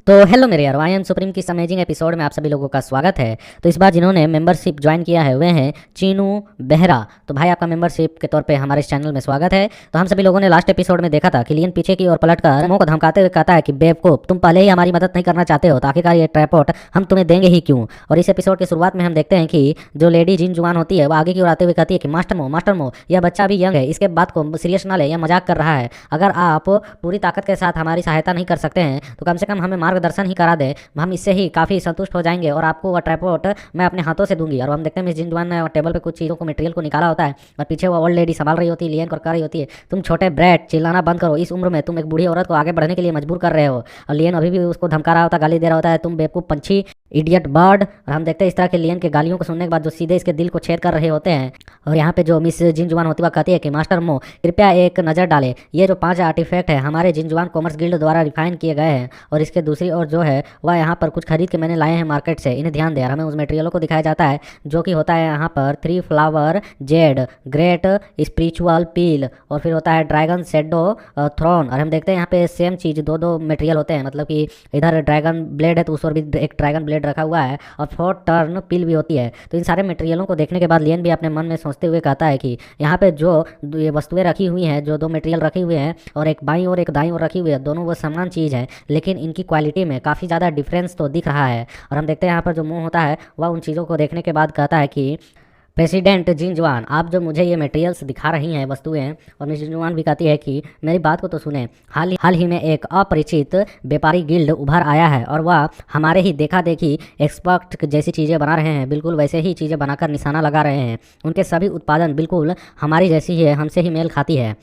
तो हेलो मेरे यार, आई एम सुप्रीम की इस अमेजिंग एपिसोड में आप सभी लोगों का स्वागत है। तो इस बार जिन्होंने मेंबरशिप ज्वाइन किया है वे हैं चीनू बेहरा। तो भाई आपका मेंबरशिप के तौर पे हमारे इस चैनल में स्वागत है। तो हम सभी लोगों ने लास्ट एपिसोड में देखा था कि लियन पीछे की ओर पलटकर मोमो को धमकाते हुए कहता है कि बेवकूफ, तुम पहले ही हमारी मदद नहीं करना चाहते हो तो आखिरकार ये ट्रैपॉट हम तुम्हें देंगे ही क्यों। और इस एपिसोड की शुरुआत में हम देखते हैं कि जो लेडी जिन जुआन होती है वो आगे की ओर आते हुए कहती है कि मास्टर मो यह बच्चा अभी यंग है, इसके बात को सीरियस ना ले, यह मजाक कर रहा है। अगर आप पूरी ताकत के साथ हमारी सहायता नहीं कर सकते हैं तो कम से कम हमें मार्गदर्शन ही करा दें, हम इससे ही काफ़ी संतुष्ट हो जाएंगे और आपको वह ट्रैपॉट मैं अपने हाथों से दूंगी। और हम देखते हैं मिस जिनजुआन ने टेबल पे कुछ चीज़ों को मटेरियल को निकाला होता है और पीछे वो ओल्ड लेडी संभाल रही होती है, लियन को कर रही होती है, तुम छोटे ब्रैट चिल्लाना बंद करो, इस उम्र में तुम एक बूढ़ी औरत को आगे बढ़ने के लिए मजबूर कर रहे हो। और लियन अभी भी उसको धमका रहा होता है, गाली दे रहा होता है, तुम बेवकूफ़ पंछी, इडियट बर्ड। और हम देखते हैं इस तरह के लियन के गालियों को सुनने के बाद जो सीधे इसके दिल को छेद कर रहे होते हैं। और यहाँ पे जो मिस जिनजुआन होती है कहती है कि मास्टर मो कृपया एक नज़र डालें, ये जो 5 आर्टिफैक्ट है हमारे जिनजुआन कॉमर्स गिल्ड द्वारा रिफाइन किए गए हैं और इसके दूसरी ओर जो है वह यहाँ पर कुछ खरीद के मैंने लाए हैं मार्केट से, इन्हें ध्यान दें। और हमें उस मटेरियलों को दिखाया जाता है जो कि होता है यहाँ पर 3 फ्लावर जेड, ग्रेट स्पिरिचुअल पील और फिर होता है ड्रैगन शेडो थ्रोन। और हम देखते हैं यहाँ पे सेम चीज़ दो मटेरियल होते हैं, मतलब कि इधर ड्रैगन ब्लेड है तो उस ओर भी एक ड्रैगन ब्लेड रखा हुआ है और 4 टर्न पील भी होती है। तो इन सारे मटेरियलों को देखने के बाद लियन भी अपने मन में सोचते हुए कहता है कि यहाँ पे जो ये वस्तुएं रखी हुई हैं, जो 2 मटेरियल रखे हुए हैं और एक बाईं और एक दाईं ओर रखी हुई है, दोनों वो समान चीज़ है लेकिन इनकी क्वालिटी में काफ़ी ज़्यादा डिफरेंस तो दिख रहा है। और हम देखते हैं यहाँ पर जो मुंह होता है वह उन चीज़ों को देखने के बाद कहता है कि प्रेसिडेंट जिनजुआन, आप जो मुझे ये मटेरियल्स दिखा रही हैं वस्तुएं, और मिस जिनजुआन भी कहती है कि मेरी बात को तो सुने, हाल ही में एक अपरिचित व्यापारी गिल्ड उभर आया है और वह हमारे ही देखा देखी एक्सपर्ट जैसी चीज़ें बना रहे हैं, बिल्कुल वैसे ही चीज़ें बनाकर निशाना लगा रहे हैं। उनके सभी उत्पादन बिल्कुल हमारी जैसी ही है, हमसे ही मेल खाती है।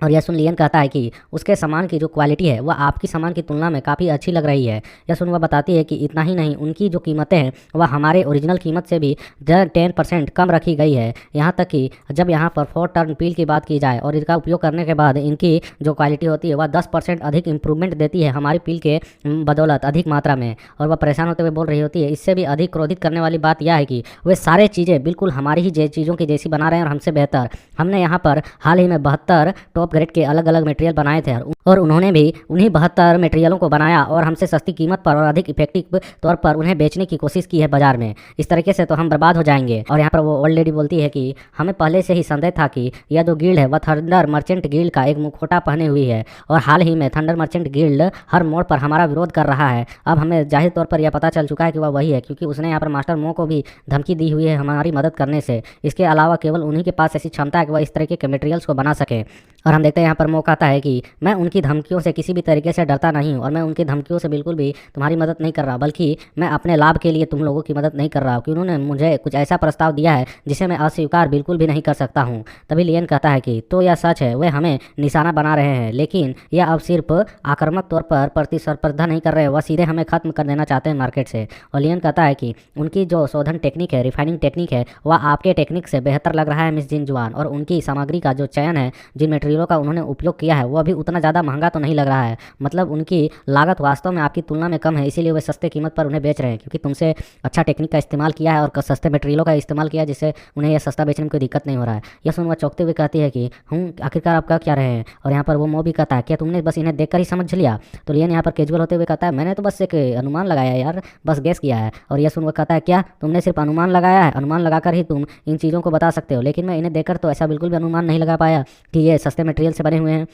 और यह सुन लियन कहता है कि उसके सामान की जो क्वालिटी है वह आपकी सामान की तुलना में काफ़ी अच्छी लग रही है। यह सुन वह बताती है कि इतना ही नहीं, उनकी जो कीमतें हैं वह हमारे ओरिजिनल कीमत से भी 10% कम रखी गई है। यहाँ तक कि जब यहाँ पर 4 टर्न पील की बात की जाए और इसका उपयोग करने के बाद इनकी जो क्वालिटी होती है वह 10% अधिक इंप्रूवमेंट देती है हमारी पील के बदौलत अधिक मात्रा में। और वह परेशान होते हुए बोल रही होती है, इससे भी अधिक क्रोधित करने वाली बात यह है कि वे सारे चीज़ें बिल्कुल हमारी ही चीज़ों की जैसी बना रहे हैं और हमसे बेहतर। हमने यहाँ पर हाल ही में 72 टॉप ग्रेड के अलग अलग मटेरियल बनाए थे और उन्होंने भी उन्हीं 72 मटेरियलों को बनाया और हमसे सस्ती कीमत पर और अधिक इफेक्टिव तौर पर उन्हें बेचने की कोशिश की है बाजार में। इस तरीके से तो हम बर्बाद हो जाएंगे। और यहाँ पर वो ओल्ड लेडी बोलती है कि हमें पहले से ही संदेह था कि यह जो गिल्ड है वह थंडर मर्चेंट गिल्ड का एक मुखौटा पहने हुई है और हाल ही में थंडर मर्चेंट गिल्ड हर मोड़ पर हमारा विरोध कर रहा है। अब हमें जाहिर तौर पर यह पता चल चुका है कि वह वही है, क्योंकि उसने यहाँ पर मास्टर मो को भी धमकी दी हुई है हमारी मदद करने से। इसके अलावा केवल उन्हीं के पास ऐसी क्षमता है कि वह इस तरीके के मटेरियल्स को बना सके। और हम देखते हैं यहाँ पर मो कहता है कि मैं उनकी धमकियों से किसी भी तरीके से डरता नहीं हूँ और मैं उनकी धमकियों से बिल्कुल भी तुम्हारी मदद नहीं कर रहा, बल्कि मैं अपने लाभ के लिए तुम लोगों की मदद नहीं कर रहा हूँ कि उन्होंने मुझे कुछ ऐसा प्रस्ताव दिया है जिसे मैं अस्वीकार बिल्कुल भी नहीं कर सकता हूँ। तभी लियन कहता है कि तो यह सच है, वे हमें निशाना बना रहे हैं लेकिन यह अब सिर्फ आक्रामक तौर पर प्रतिस्पर्धा नहीं कर रहे, वह सीधे हमें खत्म कर देना चाहते हैं मार्केट से। और लियन कहता है कि उनकी जो शोधन टेक्निक है, रिफाइनिंग टेक्निक है, वह आपके टेक्निक से बेहतर लग रहा है मिस जिनजुआन। और उनकी सामग्री का जो चयन है, जिन मटेरियलों का उन्होंने उपयोग किया है, वह भी उतना ज़्यादा महंगा तो नहीं लग रहा है। मतलब उनकी लागत वास्तव में आपकी तुलना में कम है, इसीलिए वे सस्ते कीमत पर उन्हें बेच रहे हैं, क्योंकि तुमसे अच्छा टेक्निक का इस्तेमाल किया है और सस्ते मटेरियलों का इस्तेमाल किया है, जिससे उन्हें यह सस्ता बेचने में कोई दिक्कत नहीं हो रहा है। यह सुन वह चौंकते हुए कहती है कि हम आखिरकार आप क्या रहे हैं। और यहाँ पर वो मो भी कहता है, क्या तुमने बस इन्हें देखकर ही समझ लिया। तो लियन यहाँ पर कैजुअल होते हुए कहता है, मैंने तो बस एक अनुमान लगाया यार, बस गेस किया है। और यह सुन वह कहता है, क्या तुमने सिर्फ अनुमान लगाया है, अनुमान लगाकर ही तुम इन चीज़ों को बता सकते हो, लेकिन मैं इन्हें देखकर तो ऐसा बिल्कुल भी अनुमान नहीं लगा पाया कि ये सस्ते मटेरियल से बने हुए हैं।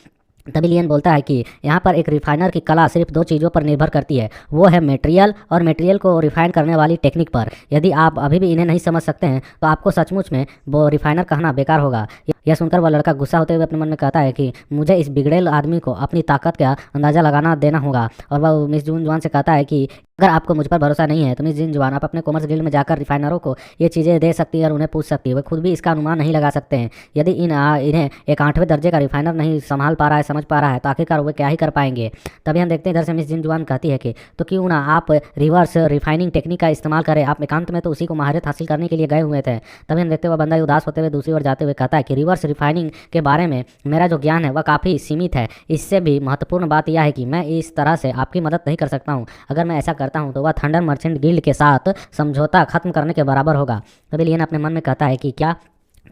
तभी लियन बोलता है कि यहाँ पर एक रिफाइनर की कला सिर्फ 2 चीज़ों पर निर्भर करती है, वो है मटेरियल और मटेरियल को रिफाइन करने वाली टेक्निक पर। यदि आप अभी भी इन्हें नहीं समझ सकते हैं तो आपको सचमुच में वो रिफाइनर कहना बेकार होगा। यह सुनकर वह लड़का गुस्सा होते हुए अपने मन में कहता है कि मुझे इस बिगड़ेल आदमी को अपनी ताकत का अंदाज़ा लगाना देना होगा। और वह मिस जिनजुआन से कहता है कि अगर आपको मुझ पर भरोसा नहीं है तो मिस जिनजुआन, आप अपने कॉमर्स गिल्ड में जाकर रिफाइनरों को ये चीज़ें दे सकती है और उन्हें पूछ सकती है, वे खुद भी इसका अनुमान नहीं लगा सकते हैं। यदि इन्हें एक 8वें दर्जे का रिफाइनर नहीं संभाल पा रहा है, समझ पा रहा है, तो आखिरकार वे क्या ही कर पाएंगे। तभी हम देखते हैं इधर से मिस जिनजुआन कहती है कि तो क्यों ना आप रिवर्स रिफाइनिंग टेक्निक का इस्तेमाल करें, आप एकांत में तो उसी को महारत हासिल करने के लिए गए हुए थे। तभी हम देखते हुए बंदा उदास होते हुए दूसरी ओर जाते हुए कहता है कि रिवर्स रिफाइनिंग के बारे में मेरा जो ज्ञान है वह काफ़ी सीमित है। इससे भी महत्वपूर्ण बात यह है कि मैं इस तरह से आपकी मदद नहीं कर सकता हूँ। अगर मैं ऐसा करता हूँ तो वह थंडर मर्चेंट गिल्ड के साथ समझौता खत्म करने के बराबर होगा। तभी लियन अपने मन में कहता है कि क्या,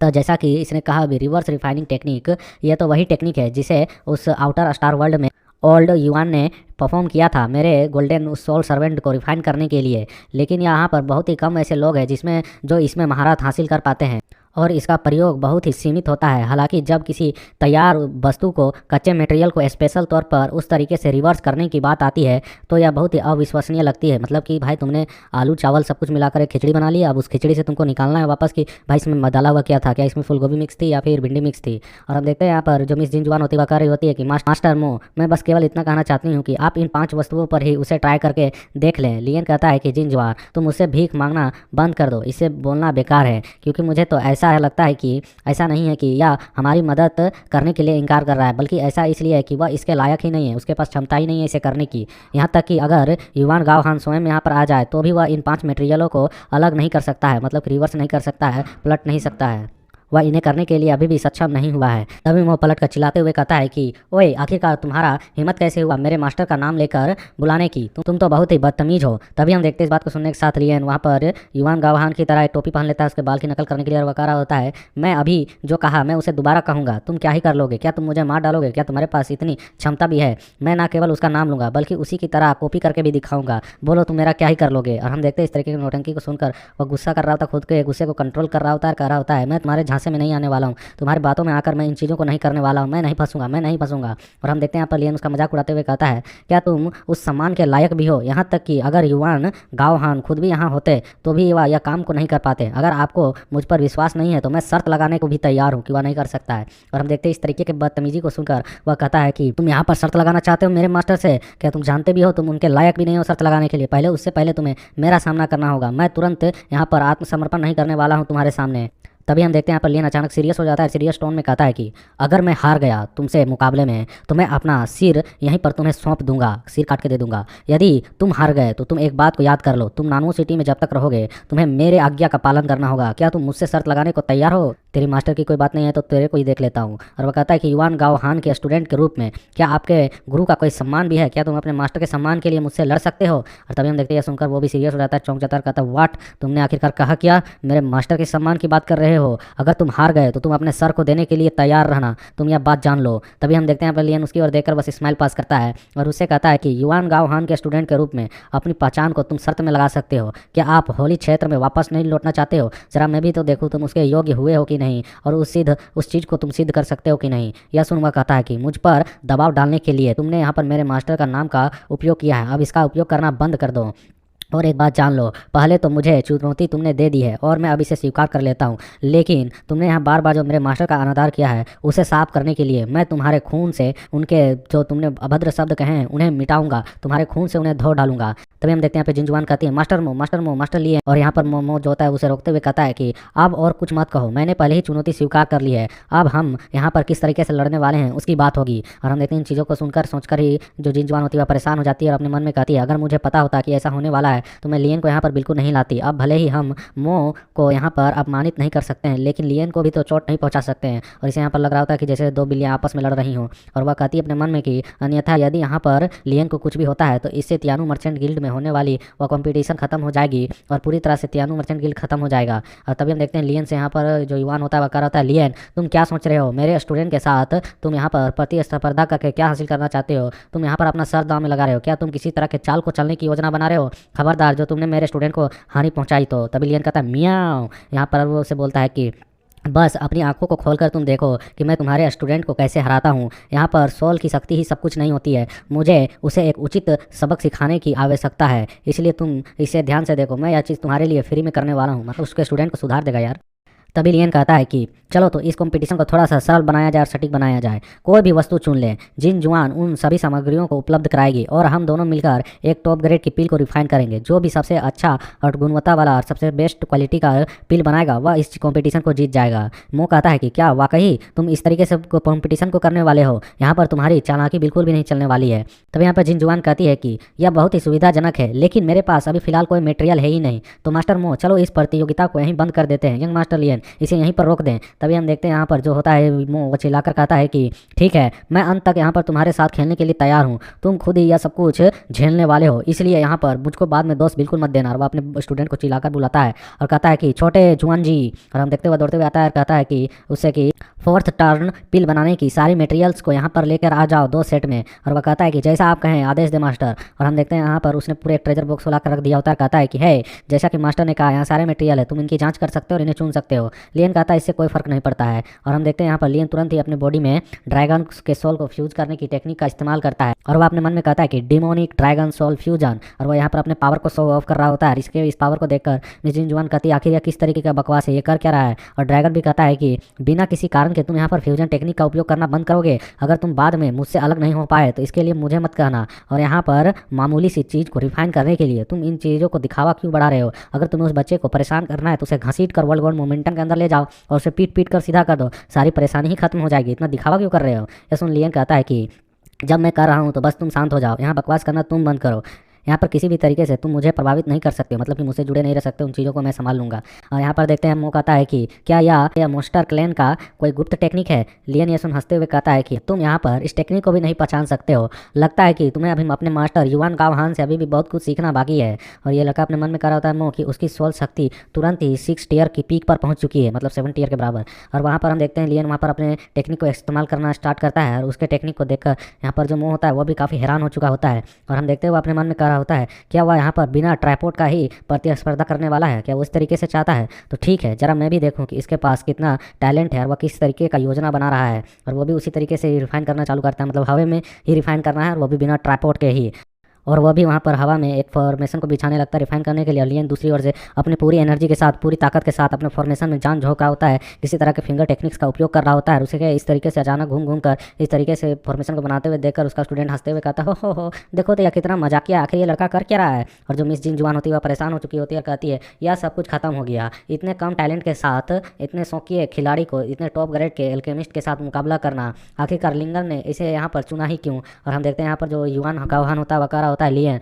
तो जैसा कि इसने कहा, रिवर्स रिफाइनिंग टेक्निक, यह तो वही टेक्निक है जिसे उस आउटर स्टार वर्ल्ड में ओल्ड युवान ने परफॉर्म किया था मेरे गोल्डन सोल सर्वेंट को रिफाइन करने के लिए, लेकिन यहाँ पर बहुत ही कम ऐसे लोग हैं जिसमें जो इसमें महारत हासिल कर पाते हैं और इसका प्रयोग बहुत ही सीमित होता है। हालांकि जब किसी तैयार वस्तु को, कच्चे मटेरियल को स्पेशल तौर पर उस तरीके से रिवर्स करने की बात आती है तो यह बहुत ही अविश्वसनीय लगती है। मतलब कि भाई तुमने आलू चावल सब कुछ मिलाकर एक खिचड़ी बना ली, अब उस खिचड़ी से तुमको निकालना है वापस कि भाई इसमें डाला हुआ क्या था, क्या इसमें फूलगोभी मिक्स थी या फिर भिंडी मिक्स थी। और हम देखते हैं यहाँ पर जो मिस जिनजुआन होती है वह कर रही होती है कि मास्टर मो, मैं बस केवल इतना कहना चाहती हूँ कि आप इन 5 वस्तुओं पर ही उसे ट्राई करके देख लें। लियन कहता है कि जिनजुआन तुम उससे भीख मांगना बंद कर दो, इससे बोलना बेकार है, क्योंकि मुझे तो ऐसा लगता है कि ऐसा नहीं है कि यह हमारी मदद करने के लिए इनकार कर रहा है, बल्कि ऐसा इसलिए है कि वह इसके लायक ही नहीं है, उसके पास क्षमता ही नहीं है इसे करने की। यहाँ तक कि अगर युवान गाव हान स्वयं यहाँ पर आ जाए तो भी वह इन 5 मटेरियलों को अलग नहीं कर सकता है, मतलब रिवर्स नहीं कर सकता है, पलट नहीं सकता है। वह इन्हें करने के लिए अभी भी सक्षम नहीं हुआ है। तभी वो पलट कर चिल्लाते हुए कहता है कि ओए, आखिरकार तुम्हारा हिम्मत कैसे हुआ मेरे मास्टर का नाम लेकर बुलाने की? तुम तो बहुत ही बदतमीज हो। तभी हम देखते इस बात को सुनने के साथ लियन वहाँ पर युवान गावहान की तरह एक टोपी पहन लेता है उसके बाल की नकल करने के लिए, और वह कह रहा होता है मैं अभी जो कहा मैं उसे दोबारा कहूँगा, तुम क्या ही कर लोगे? क्या तुम मुझे मार डालोगे? क्या तुम्हारे पास इतनी क्षमता भी है? मैं ना केवल उसका नाम लूंगा बल्कि उसी की तरह कॉपी करके भी दिखाऊंगा, बोलो तुम मेरा क्या ही कर लोगे? और हम देखते हैं इस तरीके की नौटंकी को सुनकर वह गुस्सा कर रहा होता, खुद के गुस्से को कंट्रोल कर रहा होता है, कह रहा होता है मैं तुम्हारे झांसे में नहीं आने वाला हूँ, तुम्हारी बातों में आकर मैं इन चीज़ों को नहीं करने वाला हूँ, मैं नहीं फंसूंगा, मैं नहीं फंसूंगा। और हम देखते हैं यहाँ पर लियन उसका मजाक उड़ाते हुए कहता है क्या तुम उस सम्मान के लायक भी हो? यहाँ तक कि अगर युवान गावहान खुद भी यहाँ होते तो भी वह यह काम को नहीं कर पाते। अगर आपको मुझ पर विश्वास नहीं है तो मैं शर्त लगाने को भी तैयार हूँ कि वह नहीं कर सकता है। और हम देखते हैं इस तरीके के बदतमीजी को सुनकर वह कहता है कि तुम यहाँ पर शर्त लगाना चाहते हो मेरे मास्टर से? क्या तुम जानते भी हो तुम उनके लायक भी नहीं हो शर्त लगाने के लिए? उससे पहले तुम्हें मेरा सामना करना होगा। मैं तुरंत यहाँ पर आत्मसमर्पण नहीं करने वाला हूँ तुम्हारे सामने। तभी हम देखते हैं यहाँ पर लियन अचानक सीरियस हो जाता है, सीरियस टोन में कहता है कि अगर मैं हार गया तुमसे मुकाबले में तो मैं अपना सिर यहीं पर तुम्हें सौंप दूंगा, सिर काट के दे दूंगा। यदि तुम हार गए तो तुम एक बात को याद कर लो, तुम नानू सिटी में जब तक रहोगे तुम्हें मेरे आज्ञा का पालन करना होगा। क्या तुम मुझसे शर्त लगाने को तैयार हो? तेरी मास्टर की कोई बात नहीं है तो तेरे को ही देख लेता हूँ। और वह कहता है कि युवान गावहान के स्टूडेंट के रूप में क्या आपके गुरु का कोई सम्मान भी है? क्या तुम अपने मास्टर के सम्मान के लिए मुझसे लड़ सकते हो? और तभी हम देखते हैं सुनकर वो भी सीरियस हो जाता है, चौंक जाता है, कहता है व्हाट, तुमने आखिरकार कहा क्या? मेरे मास्टर के सम्मान की बात कर रहे हो? अगर तुम हार गए तो तुम अपने सर को देने के लिए तैयार रहना, तुम यह बात जान लो। तभी हम देखते हैं पर लियन उसकी ओर देखकर बस स्माइल पास करता है और उससे कहता है कि युवान गावहान के स्टूडेंट के रूप में अपनी पहचान को तुम शर्त में लगा सकते हो। क्या आप होली क्षेत्र में वापस नहीं लौटना चाहते हो? जरा मैं भी तो देखूँ तुम उसके योग्य हुए हो कि नहीं, और उस चीज़ को तुम सिद्ध कर सकते हो कि नहीं। यह सुन वह कहता है कि मुझ पर दबाव डालने के लिए तुमने यहाँ पर मेरे मास्टर का नाम का उपयोग किया है, अब इसका उपयोग करना बंद कर दो। और एक बात जान लो, पहले तो मुझे चुनौती तुमने दे दी है और मैं अब इसे स्वीकार कर लेता हूँ, लेकिन तुमने यहाँ बार बार जो मेरे मास्टर का अनादर किया है उसे साफ करने के लिए मैं तुम्हारे खून से उनके जो तुमने अभद्र शब्द कहे हैं उन्हें मिटाऊंगा, तुम्हारे खून से उन्हें धो डालूंगा। तभी हम देखते हैं यहाँ पे जिनजुआन कहती है मास्टर मो, मास्टर मो, मास्टर लिए। और यहाँ पर मो जो होता है उसे रोकते हुए कहता है कि अब और कुछ मत कहो, मैंने पहले ही चुनौती स्वीकार कर ली है, अब हम यहाँ पर किस तरीके से लड़ने वाले हैं उसकी बात होगी। और हम देखते हैं इन चीज़ों को सुनकर सोचकर ही जो जिनजुआन होती है वह परेशान हो जाती है और अपने मन में कहती है अगर मुझे पता होता कि ऐसा होने वाला है तो मैं लियन को यहाँ पर बिल्कुल नहीं लाती। अब भले ही हम मो को यहाँ पर अपमानित नहीं कर सकते हैं लेकिन लियन को भी तो चोट नहीं पहुँचा सकते हैं। और इसे यहाँ पर लग रहा होता है कि जैसे 2 बिल्लियाँ आपस में लड़ रही हों। और वह कहती है अपने मन में कि अन्यथा यदि यहाँ पर लियन को कुछ भी होता है तो इससे तियानू मर्चेंट गिल्ड में होने वाली वह कंपटीशन खत्म हो जाएगी और पूरी तरह से तियानू मर्चेंट गिल्ड खत्म हो जाएगा। और तभी हम देखते हैं लियन से यहाँ पर जो युवान होता है वह कह रहा होता है लियन तुम क्या सोच रहे हो? मेरे स्टूडेंट के साथ तुम यहाँ पर प्रतिस्पर्धा करके क्या हासिल करना चाहते हो? तुम यहाँ पर अपना सर दांव में लगा रहे हो? क्या तुम किसी तरह के चाल को चलने की योजना बना रहे हो? खबरदार जो तुमने मेरे स्टूडेंट को हानि पहुंचाई तो। तभी लियन कहता है मियाओ। यहाँ पर वो उसे बोलता है कि बस अपनी आंखों को खोलकर तुम देखो कि मैं तुम्हारे स्टूडेंट को कैसे हराता हूँ। यहाँ पर सोल की शक्ति ही सब कुछ नहीं होती है, मुझे उसे एक उचित सबक सिखाने की आवश्यकता है, इसलिए तुम इसे ध्यान से देखो। मैं यह चीज़ तुम्हारे लिए फ्री में करने वाला हूँ, मतलब उसके स्टूडेंट को सुधार देगा यार। तभी लियन कहता है कि चलो तो इस कंपटीशन को थोड़ा सा सरल बनाया जाए और सटीक बनाया जाए। कोई भी वस्तु चुन लें, जिनजुआन उन सभी सामग्रियों को उपलब्ध कराएगी और हम दोनों मिलकर एक टॉप ग्रेड की पिल को रिफाइन करेंगे। जो भी सबसे अच्छा और गुणवत्ता वाला और सबसे बेस्ट क्वालिटी का पिल बनाएगा वह इस कंपटीशन को जीत जाएगा। मो कहता है कि क्या वाकई तुम इस तरीके से कंपटीशन को करने वाले हो? यहाँ पर तुम्हारी चालाकी बिल्कुल भी नहीं चलने वाली है। तभी यहाँ पर जिनजुआन कहती है कि यह बहुत ही सुविधाजनक है लेकिन मेरे पास अभी फिलहाल कोई मटेरियल है ही नहीं। तो मास्टर मो चलो इस प्रतियोगिता को यहीं बंद कर देते हैं। यंग मास्टर लियन लियन इसे यहीं पर रोक दें। तभी हम देखते हैं यहाँ पर जो होता है वो चिल्लाकर कहता है कि ठीक है, मैं अंत तक यहाँ पर तुम्हारे साथ खेलने के लिए तैयार हूँ, तुम खुद ही यह सब कुछ झेलने वाले हो, इसलिए यहाँ पर मुझको बाद में दोस्त बिल्कुल मत देना। और वह अपने स्टूडेंट को चिल्लाकर बुलाता है और कहता है कि छोटे जुआन जी। और हम देखते हुए दौड़ते हुए आता है और कहता है कि उससे कि फोर्थ टर्न पिल बनाने की सारी मटेरियल्स को यहाँ पर लेकर आ जाओ 2 सेट में। और वह कहता है कि जैसा आप कहें आदेश दे मास्टर। और हम देखते हैं यहाँ पर उसने पूरे एक ट्रेजर बॉक्स ला कर रख दिया होता है। कहता है कि है जैसा कि मास्टर ने कहा यहाँ सारे मटेरियल है, तुम इनकी जांच कर सकते हो और इन्हें चुन सकते हो। लियन कहता है इससे कोई फर्क नहीं पड़ता है। और हम देखते हैं यहाँ पर लियन तुरंत ही अपने बॉडी में ड्रैगन के सोल को फ्यूज करने की टेक्निक का इस्तेमाल करता है। और वह अपने मन में कहता है कि डिमोनिक ड्रैगन सोल फ्यूजन। और वह यहाँ पर अपने पावर को शो ऑफ कर रहा होता है। इस पावर को देखकर मिस जिनजुआन कहती है आखिर यह किस तरीके का बकवास है, ये कर क्या रहा है। और ड्रैगन भी कहता है कि बिना किसी कारण के तुम यहाँ पर फ्यूजन टेक्निक का उपयोग करना बंद करोगे, अगर तुम बाद में मुझसे अलग नहीं हो पाए तो इसके लिए मुझे मत कहना। और यहाँ पर मामूली सी चीज़ को रिफाइन करने के लिए तुम इन चीज़ों को दिखावा क्यों बढ़ा रहे हो। अगर तुम्हें उस बच्चे को परेशान करना है तो उसे घसीट कर वर्ल्ड मोमेंटम के अंदर ले जाओ और उसे पीट पीट कर सीधा कर दो, सारी परेशानी ही खत्म हो जाएगी। इतना दिखावा क्यों कर रहे हो। यह सुन लियन कहता है कि जब मैं कर रहा हूँ तो बस तुम शांत हो जाओ, यहाँ बकवास करना तुम बंद करो। यहाँ पर किसी भी तरीके से तुम मुझे प्रभावित नहीं कर सकते, मतलब कि मुझसे जुड़े नहीं रह सकते, उन चीज़ों को मैं संभाल लूँगा। और यहाँ पर देखते हैं वो कहता है कि क्या यह मोस्टर क्लैन का कोई गुप्त टेक्निक है। लियन ये सुन हंसते हुए कहता है कि तुम यहाँ पर इस टेक्निक को भी नहीं पहचान सकते हो, लगता है कि तुम्हें अभी अपने मास्टर युवान गावहान से अभी भी बहुत कुछ सीखना बाकी है। और ये लड़का अपने मन में कर रहा होता है मो कि उसकी सोल शक्ति तुरंत ही 6 टियर की पीक पर पहुँच चुकी है, मतलब 7 टियर के बराबर। और वहाँ पर हम देखते हैं लियन वहाँ पर अपने टेक्निक को इस्तेमाल करना स्टार्ट करता है। और उसके टेक्निक को देखकर यहाँ पर जो मोह होता है वो भी काफ़ी हैरान हो चुका होता है। और हम देखते हुए अपने मन में कर रहा होता है क्या वह यहाँ पर बिना ट्राइपॉड का ही प्रतिस्पर्धा करने वाला है, क्या वो इस तरीके से चाहता है। तो ठीक है, जरा मैं भी देखूं कि इसके पास कितना टैलेंट है और वह किस तरीके का योजना बना रहा है। और वो भी उसी तरीके से रिफाइन करना चालू करता है, मतलब हवा में ही रिफाइन करना है और वो भी बिना ट्राइपॉड के ही। और वह भी वहाँ पर हवा में एक फॉर्मेशन को बिछाने लगता है रिफाइन करने के लिए। लियन दूसरी ओर से अपनी पूरी एनर्जी के साथ, पूरी ताकत के साथ अपने फॉर्मेशन में जान झोंक रहा होता है, किसी तरह के फिंगर टेक्निक्स का उपयोग कर रहा होता है। उसे इस तरीके से अचानक घूम घूम कर इस तरीके से फॉर्मेशन को बनाते हुए देखकर उसका स्टूडेंट हंसते हुए कहता हो देखो तो यह कितना मजाकिया, आखिर ये लड़का कर क्या रहा है। और जो मिस जिनजुआन होती है वह परेशान हो चुकी होती है और कहती है यह सब कुछ खत्म हो गया, इतने कम टैलेंट के साथ इतने शौकीय खिलाड़ी को इतने टॉप ग्रेड के एल्केमिस्ट के साथ मुकाबला करना, आखिरकार लिंगन ने इसे यहाँ पर चुना ही क्यों। और हम देखते हैं यहाँ पर जो युवान गावहान होता है वह कह रहा होता है लियन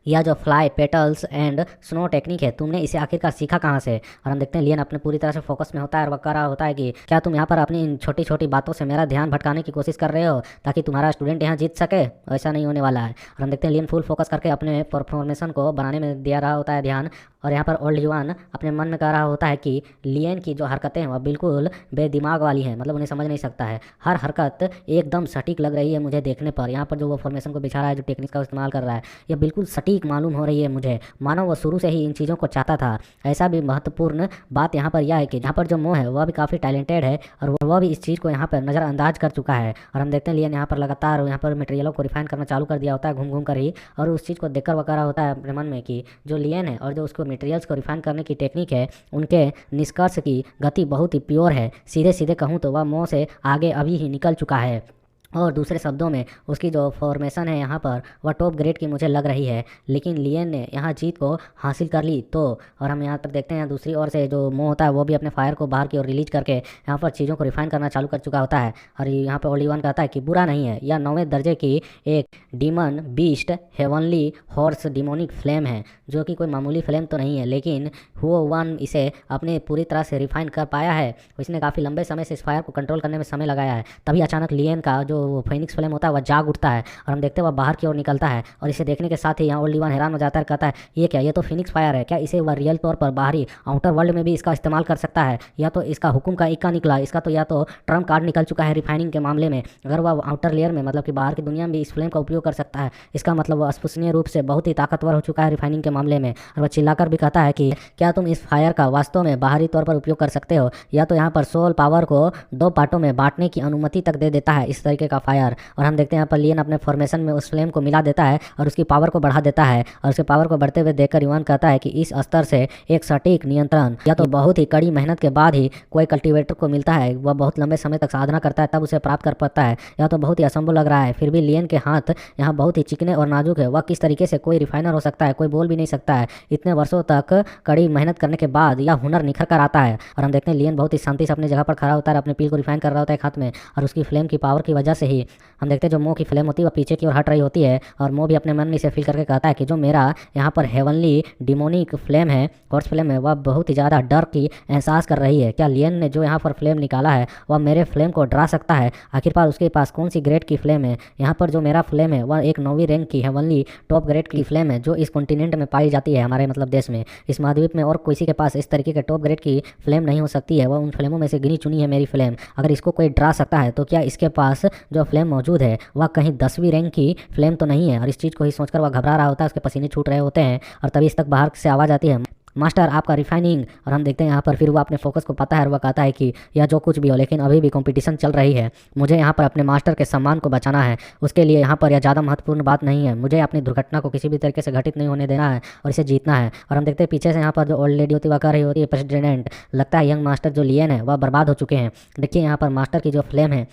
यह जो fly petals and snow technique है तुमने इसे आखिरकार सीखा कहाँ से। और हम देखते हैं लियन अपने पूरी तरह से फोकस में होता है और वह कह रहा होता है कि क्या तुम यहाँ पर अपनी इन छोटी छोटी बातों से मेरा ध्यान भटकाने की कोशिश कर रहे हो ताकि तुम्हारा स्टूडेंट यहाँ जीत सके। ऐसा नहीं होने वाला है। और हम देखते हैं लियन फुल फोकस करके अपने परफॉर्मेशन को बनाने में दिया रहा होता है ध्यान। और यहाँ पर ओल्ड युवान अपने मन में कह रहा होता है कि लियन की जो हरकतें हैं वह बिल्कुल बेदिमाग वाली हैं, मतलब उन्हें समझ नहीं सकता है, हर हरकत एकदम सटीक लग रही है मुझे देखने पर। यहाँ पर जो वो फॉर्मेशन को बिछा रहा है, जो टेक्निक का इस्तेमाल कर रहा है, यह बिल्कुल सटीक मालूम हो रही है मुझे, मानो वो शुरू से ही इन चीज़ों को चाहता था। ऐसा भी महत्वपूर्ण बात यहाँ पर यह है कि यहाँ पर जो मोह है वह भी काफ़ी टैलेंटेड है और वह भी इस चीज़ को यहाँ पर नज़रअंदाज कर चुका है। और हम देखते हैं लियन यहाँ पर लगातार यहाँ पर मटेरियलों को रिफाइन करना चालू कर दिया होता है घूम घूम कर ही। और उस चीज़ को देखकर वह कह रहा होता है अपने मन में कि जो लियन है और जो उसको मटेरियल्स को रिफाइन करने की टेक्निक है, उनके निष्कर्ष की गति बहुत ही प्योर है। सीधे सीधे कहूँ तो वह मोह से आगे अभी ही निकल चुका है। और दूसरे शब्दों में उसकी जो फॉर्मेशन है यहाँ पर वह टॉप ग्रेड की मुझे लग रही है। लेकिन लियन ने यहाँ जीत को हासिल कर ली तो। और हम यहाँ पर देखते हैं दूसरी ओर से जो मोह होता है वो भी अपने फायर को बाहर की ओर रिलीज करके यहाँ पर चीज़ों को रिफाइन करना चालू कर चुका होता है। और यहाँ पर ओलिवन कहता है कि बुरा नहीं है, यह 9वें दर्जे की एक demon beast heavenly horse demonic flame है, जो कि कोई मामूली फ्लेम तो नहीं है, लेकिन हुओ वन इसे अपने पूरी तरह से रिफाइन कर पाया है। इसने काफ़ी लंबे समय से इस फायर को कंट्रोल करने में समय लगाया है। तभी अचानक लियन का जो फेनिक्स फ्लेम होता है वह जाग उठता है और हम देखते हैं वह बाहर की ओर निकलता है। और इसे देखने के साथ ही यहाँ ओल्ड वन हैरान हो जाता है, कहता है ये क्या, ये तो फिनिक्स फायर है, क्या इसे वह रियल तौर पर बाहरी आउटर वर्ल्ड में भी इसका इस्तेमाल कर सकता है। या तो इसका हुक्म का इक्का निकला, इसका तो या तो ट्रम्प कार्ड निकल चुका है रिफाइनिंग के मामले में। अगर वह आउटर लेयर में मतलब कि बाहर की दुनिया में भी इस फ्लेम का उपयोग कर सकता है, इसका मतलब वह अस्पष्टनीय रूप से बहुत ही ताकतवर हो चुका है रिफाइनिंग के मामले में। और वह चिल्लाकर भी कहता है कि क्या तुम इस फायर का वास्तव में बाहरी तौर पर उपयोग कर सकते हो, या तो यहाँ पर सोल पावर को 2 पार्टों में बांटने की अनुमति तक दे देता है इस तरीके का फायर। और हम देखते हैं यहाँ पर लियन अपने फॉर्मेशन में उस फ्लेम को मिला देता है और उसकी पावर को बढ़ा देता है। और उसके पावर को बढ़ते हुए देखकर युवान कहता है कि इस स्तर से एक सटीक नियंत्रण या तो बहुत ही कड़ी मेहनत के बाद ही कोई कल्टीवेटर को मिलता है, वह बहुत लंबे समय तक साधना करता है तब उसे प्राप्त कर पाता है, या तो बहुत ही असंभव लग रहा है। फिर भी लियन के हाथ यहाँ बहुत ही चिकने और नाजुक है, वह किस तरीके से कोई रिफाइनर हो सकता है, कोई बोल भी नहीं सकता है। इतने वर्षों तक कड़ी मेहनत करने के बाद यह हुनर निखर कर आता है। और हम देखते हैं लियन बहुत ही शांति से अपनी जगह पर खड़ा होता है, अपने पील को रिफाइन कर रहा होता है हाथ में। और उसकी फ्लेम की पावर की वजह से ही हम देखते हैं जो मो की फ्लेम होती है वह पीछे की ओर हट रही होती है और मो भी अपने मन में इसे फील करके कहता है कि जो मेरा यहाँ पर हेवनली डिमोनिक फ्लेम है, क्वार्ट्ज फ्लेम है, वह बहुत ही ज़्यादा डर की एहसास कर रही है। क्या लियन ने जो यहाँ पर फ्लेम निकाला है वह मेरे फ्लेम को डरा सकता है? आखिरकार उसके पास कौन सी ग्रेड की फ्लेम है? यहाँ पर जो मेरा फ्लेम है वह एक 9वीं रैंक की हेवनली टॉप ग्रेड की फ्लेम है जो इस कॉन्टिनेंट में पाई जाती है, हमारे मतलब देश में, इस महाद्वीप में, और किसी के पास इस तरीके के टॉप ग्रेड की फ्लेम नहीं हो सकती है। वह उन फ्लेमों में से गिनी चुनी है मेरी फ्लेम। अगर इसको कोई डरा सकता है तो क्या इसके पास जो फ्लेम मौजूद है वह कहीं 10वीं रैंक की फ्लेम तो नहीं है? और इस चीज़ को ही सोचकर वह घबरा रहा होता है, उसके पसीने छूट रहे होते हैं और तभी इस तक बाहर से आवाज़ आती है, मास्टर आपका रिफाइनिंग। और हम देखते हैं यहाँ पर फिर वो अपने फोकस को पता है और वह कहता है कि यह जो कुछ भी हो लेकिन अभी भी कंपटीशन चल रही है, मुझे यहाँ पर अपने मास्टर के सम्मान को बचाना है। उसके लिए यहाँ पर यह ज़्यादा महत्वपूर्ण बात नहीं है, मुझे अपनी दुर्घटना को किसी भी तरीके से घटित नहीं होने देना है और इसे जीतना है। और हम देखते हैं पीछे से यहाँ पर जो ओल्ड लेडी होती है वह कह रही होती है, प्रेसिडेंट लगता है यंग मास्टर जो लियन है वह बर्बाद हो चुके हैं। देखिए यहाँ पर मास्टर की जो फ्लेम है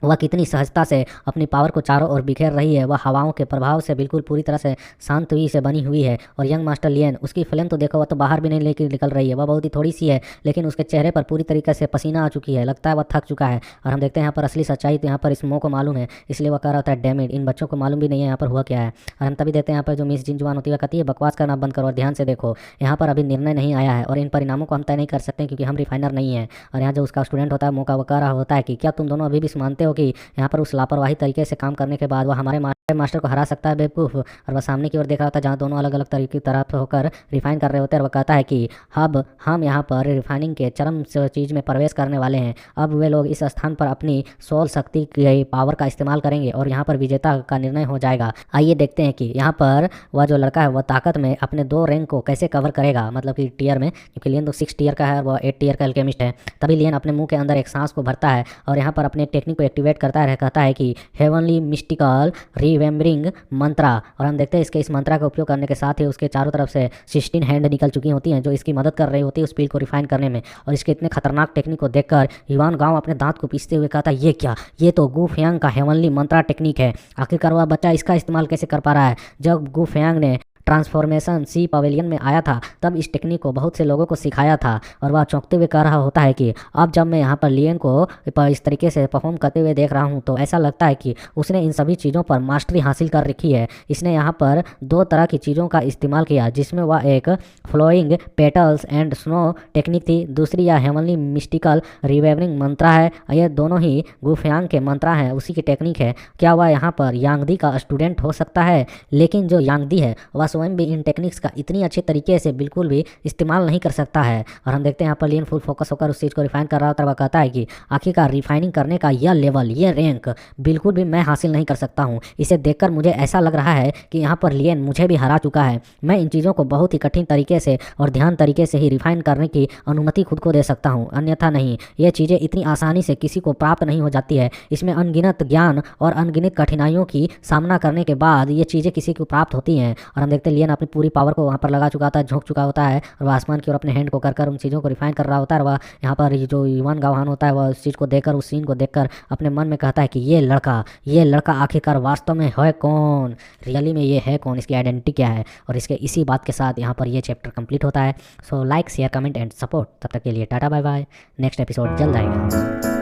वह कितनी सहजता से अपनी पावर को चारों ओर बिखेर रही है। वह हवाओं के प्रभाव से बिल्कुल पूरी तरह से शांत हुई से बनी हुई है। और यंग मास्टर लियन, उसकी फ्लेम तो देखो वह तो बाहर भी नहीं लेकर निकल रही है, वह बहुत ही थोड़ी सी है लेकिन उसके चेहरे पर पूरी तरीके से पसीना आ चुकी है, लगता है वह थक चुका है। और हम देखते हैं यहाँ पर असली सच्चाई तो यहाँ पर इस मो को मालूम है, इसलिए वह कह रहा होता है डैम इट, इन बच्चों को मालूम भी नहीं है यहाँ पर हुआ क्या है। और हम तभी देखते हैं यहाँ पर जो मिस जिनजुआन होती है कहती है बकवास करना बंद करो और ध्यान से देखो, यहाँ पर अभी निर्णय नहीं आया है और इन परिणामों को हम तय नहीं कर सकते क्योंकि हम रिफाइनर नहीं है। और यहाँ जो उसका स्टूडेंट होता है मो का, वो कह रहा होता है कि क्या तुम दोनों अभी भी मानते हो कि यहाँ पर लापरवाही तरीके से काम करने के बाद वह हमारे मास्टर को हरा सकता है बेवकूफ़? और वह सामने की ओर देख रहा होता है जहाँ दोनों अलग अलग तरीके की तरफ होकर रिफाइन कर रहे होते हैं और वह कहता है कि अब हम यहाँ पर रिफाइनिंग के चरम चीज़ में प्रवेश करने वाले हैं। अब वे लोग इस स्थान पर अपनी सोल शक्ति की पावर का इस्तेमाल करेंगे और यहाँ पर विजेता का निर्णय हो जाएगा। आइए देखते हैं कि यहाँ पर वह जो लड़का है वह ताकत में अपने 2 रैंक को कैसे कवर करेगा, मतलब कि टीयर में, क्योंकि लियन तो 6 टीयर का है और वह 8 टीयर का एल्केमिस्ट है। तभी लियन अपने मुंह के अंदर एक सांस को भरता है और यहाँ पर अपने टेक्निक को एक्टिवेट करता है, कहता है कि हेवनली मिस्टिकल रिमेम्बरिंग मंत्रा। और हम देखते हैं इसके इस मंत्रा का उपयोग करने के साथ ही उसके चारों तरफ से 16 हैंड निकल चुकी होती हैं जो इसकी मदद कर रही होती है उस पील को रिफाइन करने में। और इसके इतने खतरनाक टेक्निक को देखकर युवान गांव अपने दांत को पीसते हुए कहता है ये क्या, ये तो गु फेंग का हेवनली मंत्रा टेक्निक है। आखिरकार वह बच्चा इसका इस्तेमाल कैसे कर पा रहा है? जब गु फेंग ने ट्रांसफॉर्मेशन सी पवेलियन में आया था तब इस टेक्निक को बहुत से लोगों को सिखाया था। और वह चौंकते हुए कह रहा होता है कि अब जब मैं यहाँ पर लियन को इस तरीके से परफॉर्म करते हुए देख रहा हूँ तो ऐसा लगता है कि उसने इन सभी चीज़ों पर मास्टरी हासिल कर रखी है। इसने यहाँ पर 2 तरह की चीज़ों का इस्तेमाल किया जिसमें वह एक flowing petals and snow technique थी, दूसरी यह हेवनली मिस्टिकल रिवेवरिंग मंत्रा है। ये दोनों ही गुफयांग के मंत्रा हैं, उसी की टेक्निक है। क्या वह यहाँ पर यांगदी का स्टूडेंट हो सकता है? लेकिन जो यांगदी है वह स्वयं भी इन टेक्निक्स का इतनी अच्छी तरीके से बिल्कुल भी इस्तेमाल नहीं कर सकता है। और हम देखते हैं यहाँ पर लियन फुल फोकस होकर उस चीज़ को रिफाइन कर रहा होता है। वह कहता है कि आखिरकार रिफाइनिंग करने का यह लेवल, ये रैंक बिल्कुल भी मैं हासिल नहीं कर सकता हूँ। इसे देखकर मुझे ऐसा लग रहा है कि यहाँ पर लियन मुझे भी हरा चुका है। मैं इन चीज़ों को बहुत ही कठिन तरीके से और ध्यान तरीके से ही रिफाइन करने की अनुमति खुद को दे सकता हूँ, अन्यथा नहीं। ये चीज़ें इतनी आसानी से किसी को प्राप्त नहीं हो जाती है। इसमें अनगिनत ज्ञान और अनगिनत कठिनाइयों की सामना करने के बाद ये चीज़ें किसी को प्राप्त होती हैं। और हम देखते हैं लियन अपनी पूरी पावर को वहाँ पर लगा चुका होता है, झोंक चुका होता है और वह आसमान की ओर अपने हैंड को कर उन चीज़ों को रिफाइन कर रहा होता है। और वह यहाँ पर जो युवान गवाहान होता है वह उस चीज़ को देखकर, उस सीन को देखकर अपने मन में कहता है कि ये लड़का आखिरकार वास्तव में है कौन, रियली में ये है कौन, इसकी आइडेंटिटी क्या है। और इसके इसी बात के साथ यहाँ पर ये चैप्टर कंप्लीट होता है। So like, share, comment and support. तब तक के लिए tata bye bye. Next episode जल्द आएगा।